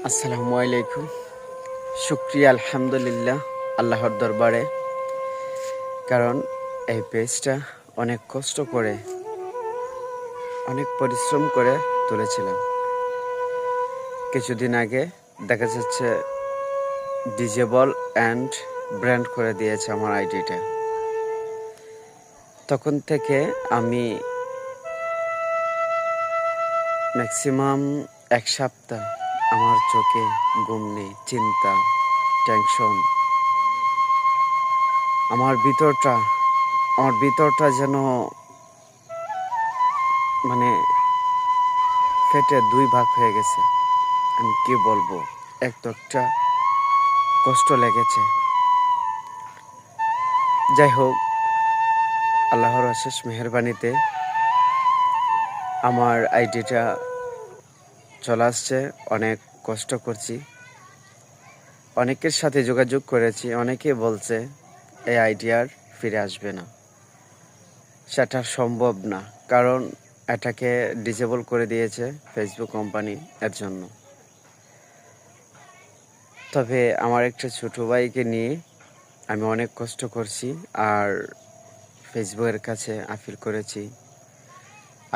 আসসালামু আলাইকুম। শুক্রিয়া আলহামদুলিল্লাহ আল্লাহর দরবারে, কারণ এই পেজটা অনেক কষ্ট করে, অনেক পরিশ্রম করে তুলেছিলাম। কিছুদিন আগে দেখা যাচ্ছে ডিজেবল অ্যান্ড ব্র্যান্ড করে দিয়েছে আমার আইডিটা। তখন থেকে আমি ম্যাক্সিমাম এক সপ্তাহ আমার চোখে ঘুম নেই, চিন্তা, টেনশন। আমার ভিতরটা যেন মানে ফেটে দুই ভাগ হয়ে গেছে। আমি কি বলবো, একটা কষ্ট লেগেছে। যাই হোক, আল্লাহর অশেষ মেহেরবানিতে আমার আইডিটা চলে আসছে। অনেক কষ্ট করছি, অনেকের সাথে যোগাযোগ করেছি। অনেকে বলছে এই আইডি আর ফিরে আসবে না। সেটা সম্ভব না, কারণ এটাকে ডিসেবল করে দিয়েছে ফেসবুক কোম্পানি এর জন্য। তবে আমার একটা ছোটো ভাইকে নিয়ে আমি অনেক কষ্ট করছি, আর ফেসবুকের কাছে আপিল করেছি।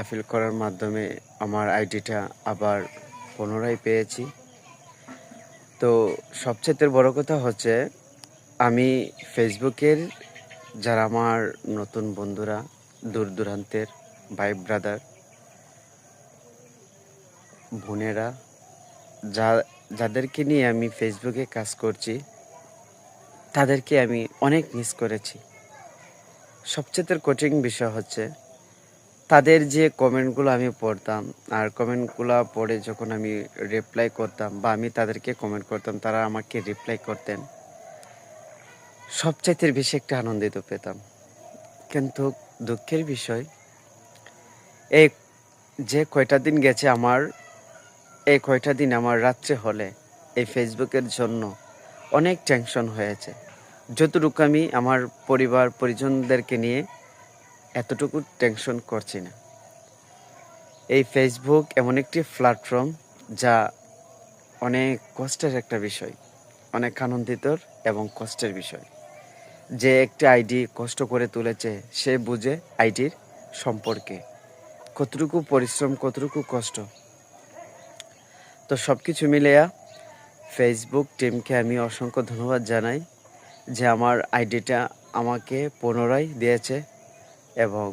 আপিল করার মাধ্যমে আমার আইডিটা আবার পুনরায় পেয়েছি। তো সবচেয়ে বড় কথা হচ্ছে, আমি ফেসবুকের যারা আমার নতুন বন্ধুরা, দূর দূরান্তের ভাই ব্রাদার বোনেরা, যাদেরকে নিয়ে আমি ফেসবুকে কাজ করছি, তাদেরকে আমি অনেক মিস করেছি। সবচেয়ে কঠিন বিষয় হচ্ছে, তাদের যে কমেন্টগুলো আমি পড়তাম, আর কমেন্টগুলো পড়ে যখন আমি রিপ্লাই করতাম বা আমি তাদেরকে কমেন্ট করতাম, তারা আমাকে রিপ্লাই করতেন, সবচাইতে বেশি একটা আনন্দিত পেতাম। কিন্তু দুঃখের বিষয়, এই যে কয়টা দিন গেছে এই কয়টা দিন আমার রাত্রে হলে এই ফেসবুকের জন্য অনেক টেনশন হয়েছে। যতটুকু আমি আমার পরিবার পরিজনদেরকে নিয়ে এতটুকু টেনশন করছি না। এই ফেসবুক এমন একটি প্ল্যাটফর্ম যা অনেক কষ্টের একটা বিষয়, অনেক আনন্দিতর এবং কষ্টের বিষয়। যে একটি আইডি কষ্ট করে তুলেছে সে বুঝে আইডির সম্পর্কে, কতটুকু পরিশ্রম, কতটুকু কষ্ট। তো সব কিছু মিলিয়া ফেসবুক টিমকে আমি অসংখ্য ধন্যবাদ জানাই যে আমার আইডিটা আমাকে পুনরায় দিয়েছে, এবং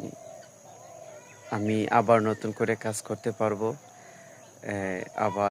আমি আবার নতুন করে কাজ করতে পারবো। আবার